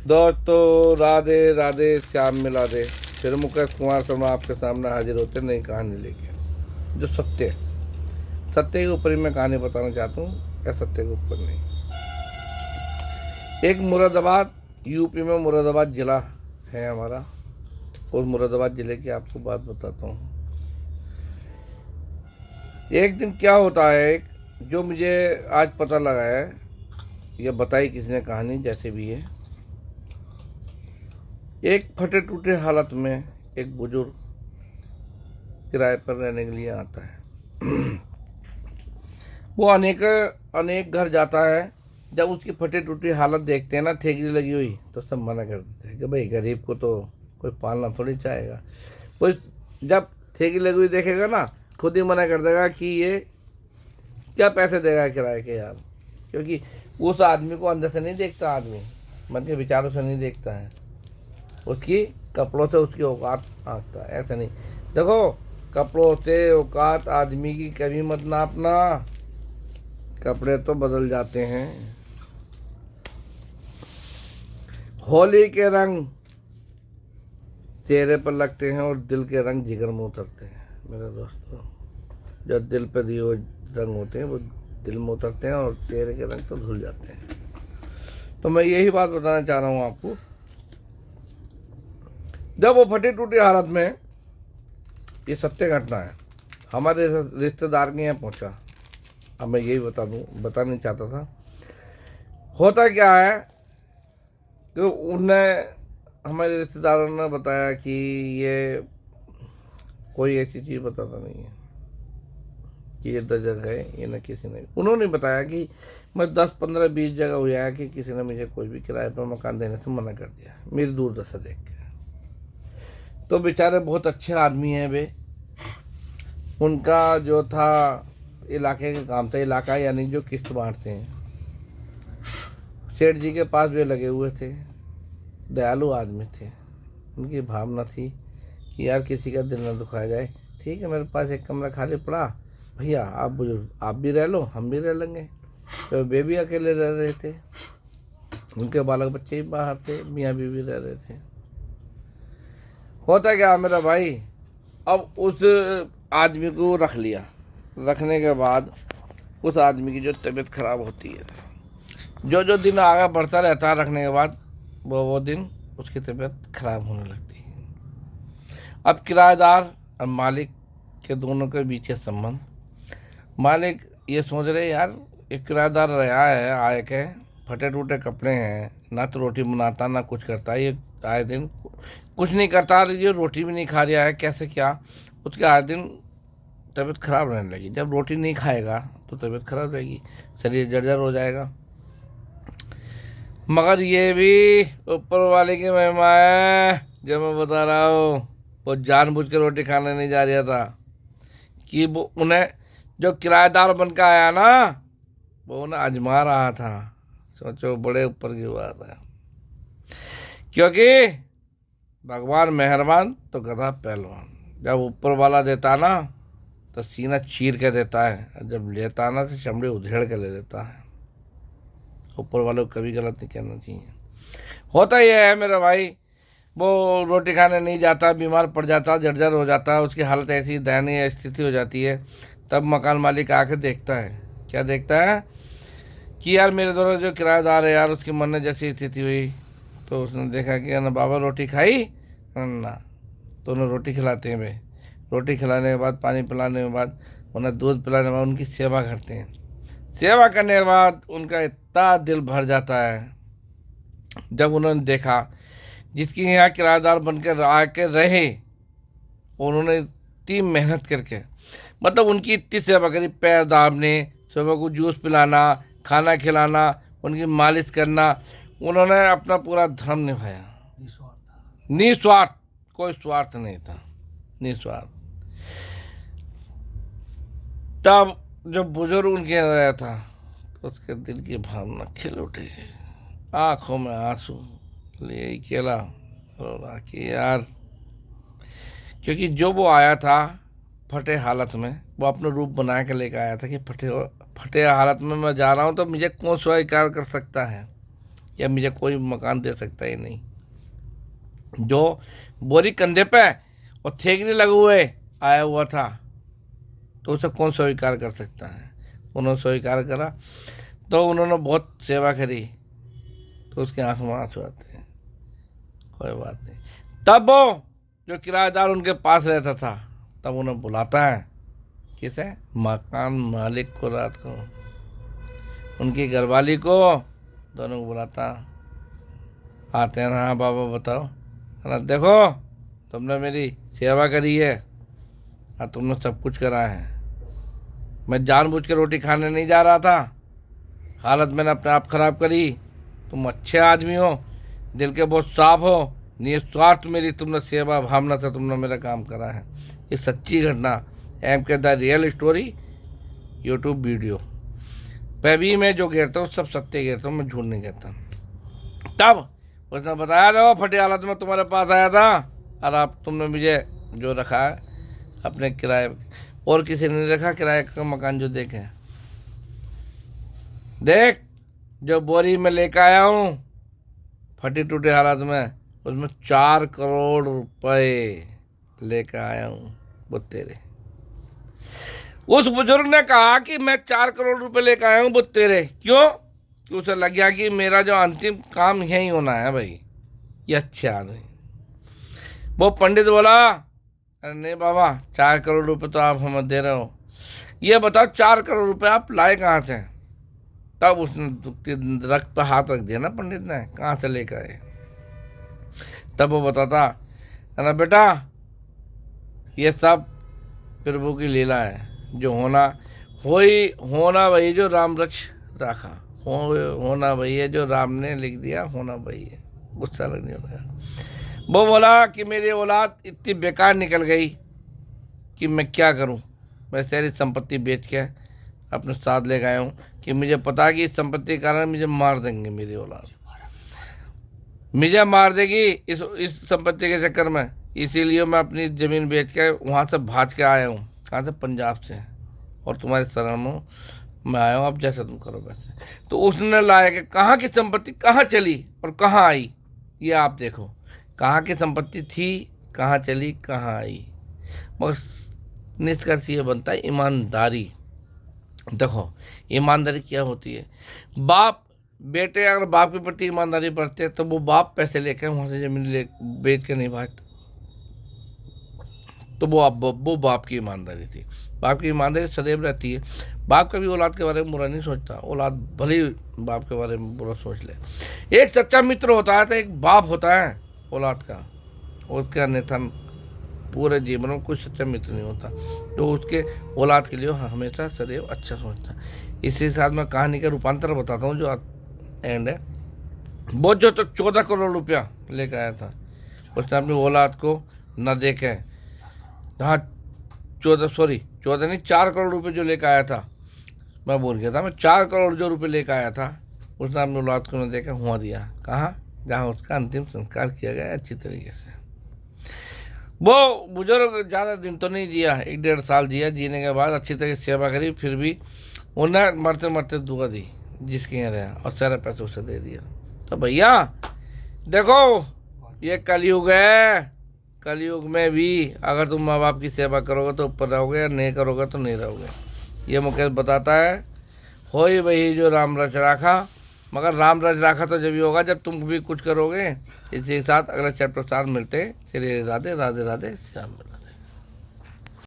दोस्तों राधे राधे, श्याम मिला दे। फिर मुकेश कुमार शर्मा आपके सामने हाजिर होते नई कहानी लेके, जो सत्य है। सत्य के ऊपर ही मैं कहानी बताना चाहता हूँ, या सत्य के ऊपर नहीं। एक मुरादाबाद, यूपी में मुरादाबाद ज़िला है हमारा। उस मुरादाबाद ज़िले की आपको बात बताता हूँ। एक दिन क्या होता है, जो मुझे आज पता लगा है, यह बताई किसने कहानी, जैसे भी है। एक फटे टूटे हालत में एक बुजुर्ग किराए पर रहने के लिए आता है। वो अनेक घर जाता है। जब उसकी फटे टूटी हालत देखते हैं ना, ठेकी लगी हुई, तो सब मना कर देते हैं कि भाई गरीब को तो कोई पालना थोड़ी चाहेगा। कोई जब ठेकी लगी हुई देखेगा ना, खुद ही मना कर देगा कि ये क्या पैसे देगा किराए के यार। क्योंकि उस आदमी को अंदर से नहीं देखता, आदमी मन के विचारों से नहीं देखता है, उसकी कपड़ों से उसकी औकात आंकता है। ऐसा नहीं, देखो कपड़ों से औकात आदमी की कभी मत नापना, कपड़े तो बदल जाते हैं। होली के रंग चेहरे पर लगते हैं और दिल के रंग जिगर में उतरते हैं। मेरे दोस्तों, जो दिल पर दिए हुए रंग होते हैं वो दिल में उतरते हैं, और चेहरे के रंग तो धुल जाते हैं। तो मैं यही बात बताना चाह रहा हूँ आपको। जब वो फटी टूटी हालत में, ये सत्य घटना है, हमारे रिश्तेदार के यहाँ पहुँचा। अब मैं यही बताना चाहता था। होता क्या है कि हमारे रिश्तेदारों ने बताया कि ये कोई ऐसी चीज़ बताता नहीं है कि ये 10 जगह है, ये न किसी ने। उन्होंने बताया कि मैं 10, 15, 20 जगह हुआ है कि किसी ने मुझे कोई भी किराए पर मकान देने से मना कर दिया, मेरी दूरदशा देख के। तो बेचारे बहुत अच्छे आदमी हैं वे। उनका जो था इलाके का काम था, इलाका यानी जो किस्त बांटते हैं, सेठ जी के पास वे लगे हुए थे। दयालु आदमी थे। उनकी भावना थी कि यार किसी का दिल न दुखाया जाए। ठीक है, मेरे पास एक कमरा खाली पड़ा, भैया आप बुजुर्ग आप भी रह लो, हम भी रह लेंगे। तो वे भी अकेले रह रहे थे, उनके बालक बच्चे भी बाहर थे, मियाँ बीवी रह रहे थे। होता क्या मेरा भाई, अब उस आदमी को रख लिया। रखने के बाद उस आदमी की जो तबीयत खराब होती है, जो दिन आगे बढ़ता रहता है, रखने के बाद वो दिन उसकी तबीयत खराब होने लगती है। अब किराएदार और मालिक के दोनों के बीच है संबंध। मालिक ये सोच रहे यार, एक किराएदार रहा है, आए के फटे टूटे कपड़े हैं, ना तो रोटी बनाता ना कुछ करता, ये आए दिन कुछ नहीं करता, ये रोटी भी नहीं खा रहा है, कैसे क्या। उसके आए दिन तबीयत खराब रहने लगी। जब रोटी नहीं खाएगा तो तबीयत खराब रहेगी, शरीर जर्जर हो जाएगा। मगर ये भी ऊपर वाले की महिमा है, जो मैं बता रहा हूँ। वो जानबूझ के रोटी खाने नहीं जा रहा था कि वो उन्हें, जो किराएदार बन के आया ना, वो उन्हें आजमा रहा था। सोचो, बड़े ऊपर की बात है। क्योंकि भगवान मेहरबान तो गधा पहलवान। जब ऊपर वाला देता ना तो सीना चीर के देता है, और जब लेता ना तो चमड़ी उधेड़ के ले लेता है। ऊपर वालों को कभी गलत नहीं कहना चाहिए। होता ही है मेरा भाई, वो रोटी खाने नहीं जाता, बीमार पड़ जाता, जर्जर हो जाता, उसकी हालत ऐसी दयनीय स्थिति हो जाती है। तब मकान मालिक आके देखता है, क्या देखता है कि यार मेरे दोनों जो किराएदार है यार, उसकी मरने जैसी स्थिति हुई। तो उसने देखा कि ना बाबा रोटी खाई ना, तो उन्हें रोटी खिलाते हैं। वे रोटी खिलाने के बाद, पानी पिलाने के बाद, उन्हें दूध पिलाने के बाद उनकी सेवा करते हैं। सेवा करने के बाद उनका इतना दिल भर जाता है, जब उन्होंने देखा जिसकी यहाँ किराएदार बनकर आके रहे, उन्होंने इतनी मेहनत करके, मतलब उनकी इतनी सेवा करी, पैर दाबने, सुबह को जूस पिलाना, खाना खिलाना, उनकी मालिश करना, उन्होंने अपना पूरा धर्म निभाया। निस्वार्थ, कोई स्वार्थ नहीं था, निस्वार्थ। तब जब बुजुर्ग उनके यहाँ आया था, तो उसके दिल की भावना खिल उठी, आंखों में आंसू ले केला रो रहा कि यार, क्योंकि जो वो आया था फटे हालत में, वो अपना रूप बना के लेकर आया था कि फटे हालत में मैं जा रहा हूँ, तो मुझे कौन स्वीकार कर सकता है। या मुझे कोई मकान दे सकता ही नहीं। जो बोरी कंधे पे और थेगने लगे हुए आया हुआ था, तो उसे कौन स्वीकार कर सकता है। उन्होंने स्वीकार करा तो उन्होंने बहुत सेवा करी, तो उसके आंख में आंसू आते हैं। कोई बात नहीं। तब वो जो किराएदार उनके पास रहता था, तब उन्हें बुलाता है, किसे, मकान मालिक को, रात को उनकी घरवाली को, दोनों को बुलाता। आते हैं ना, हाँ बाबा बताओ, है ना, देखो तुमने मेरी सेवा करी है और तुमने सब कुछ करा है। मैं जानबूझ के रोटी खाने नहीं जा रहा था, हालत मैंने अपने आप खराब करी। तुम अच्छे आदमी हो, दिल के बहुत साफ हो, निस्वार्थ मेरी तुमने सेवा भावना से तुमने मेरा काम करा है। ये सच्ची घटना, एम के the real story YouTube video पे भी मैं जो कहता हूँ सब सत्य कहता हूँ, मैं झूठ नहीं कहता। तब उसने बताया था, फटी हालत में तुम्हारे पास आया था और आप तुमने मुझे जो रखा है अपने किराए, और किसी ने नहीं रखा किराए का मकान जो देखे। देख जो बोरी में लेकर आया हूँ फटी टूटी हालत में, उसमें 4 करोड़ रुपए लेकर आया हूँ वो तेरे। उस बुजुर्ग ने कहा कि मैं 4 करोड़ रुपए लेकर आया हूँ वो तेरे। क्यों? कि उसे लग गया कि मेरा जो अंतिम काम यही होना है भाई, ये अच्छे आदमी। वो पंडित बोला, अरे नहीं बाबा, 4 करोड़ रुपए तो आप हमें दे रहे हो, ये बताओ 4 करोड़ रुपए आप लाए कहाँ से। तब उसने रक्त पर हाथ रख दिया ना पंडित ने, कहाँ से लेकर आए। तब वो बताता है ना, बेटा ये सब प्रभु की लीला है, जो होना वही जो राम रच रखा, होना वही है जो राम ने लिख दिया, होना वही है। गुस्सा लगने लगा। वो बोला कि मेरी औलाद इतनी बेकार निकल गई कि मैं क्या करूं। मैं सारी संपत्ति बेच के अपने साथ ले गया हूँ कि मुझे पता है कि इस संपत्ति के कारण मुझे मार देंगे, मेरी औलाद मुझे मार देगी इस संपत्ति के चक्कर में। इसीलिए मैं अपनी ज़मीन बेच के वहाँ से भाग के आया हूँ। कहाँ से? पंजाब से। और तुम्हारे शरण में मैं आया हूँ, अब जैसा तुम करो वैसे। तो उसने लाया कि कहाँ की संपत्ति कहाँ चली और कहाँ आई, ये आप देखो। कहाँ की संपत्ति थी, कहाँ चली, कहाँ आई। बस निष्कर्ष ये बनता है, ईमानदारी। देखो ईमानदारी क्या होती है। बाप बेटे अगर बाप के प्रति ईमानदारी बरते हैं तो वो बाप पैसे लेकर वहाँ से ज़मीन ले बेच के नहीं भागता, तो वो बाप की ईमानदारी थी। बाप की ईमानदारी सदैव रहती है। बाप कभी औलाद के बारे में बुरा नहीं सोचता, औलाद भले ही बाप के बारे में बुरा सोच ले। एक सच्चा मित्र होता है तो एक बाप होता है औलाद का, उसके अन्यथा पूरे जीवन में कोई सच्चा मित्र नहीं होता, तो उसके औलाद के लिए हमेशा सदैव अच्छा सोचता है। इसी साथ मैं कहानी का रूपांतर बताता हूँ, जो एंड है। वो जो तो 14 करोड़ रुपया लेकर आया था, उसने अपनी औलाद को न देखे, हाँ 14 नहीं 4 करोड़ रुपए जो लेकर आया था, मैं बोल गया था, मैं 4 करोड़ जो रुपए लेकर आया था, उसने अपनी औलाद को न देकर हुआ दिया। कहाँ? जहाँ उसका अंतिम संस्कार किया गया अच्छी तरीके से। वो बुजुर्ग ज़्यादा दिन तो नहीं जिया, 1-1.5 साल जिया। जीने के बाद अच्छी तरह सेवा करी, फिर भी उन्हें मरते मरते दुआ दी जिसके यहाँ रहा, और सारे पैसे उसे दे दिया। तो भैया देखो ये कलयुग है, कलयुग में भी अगर तुम माँ बाप की सेवा करोगे तो ऊपर रहोगे, या नहीं करोगे तो नहीं रहोगे। ये मुकेश बताता है, हो ही वही जो राम रच राखा। मगर राम रच राखा तो जब भी होगा जब तुम भी कुछ करोगे। इसी के साथ अगले चैप्टर 7 मिलते। चलिए राधे राधे राधे, श्याम।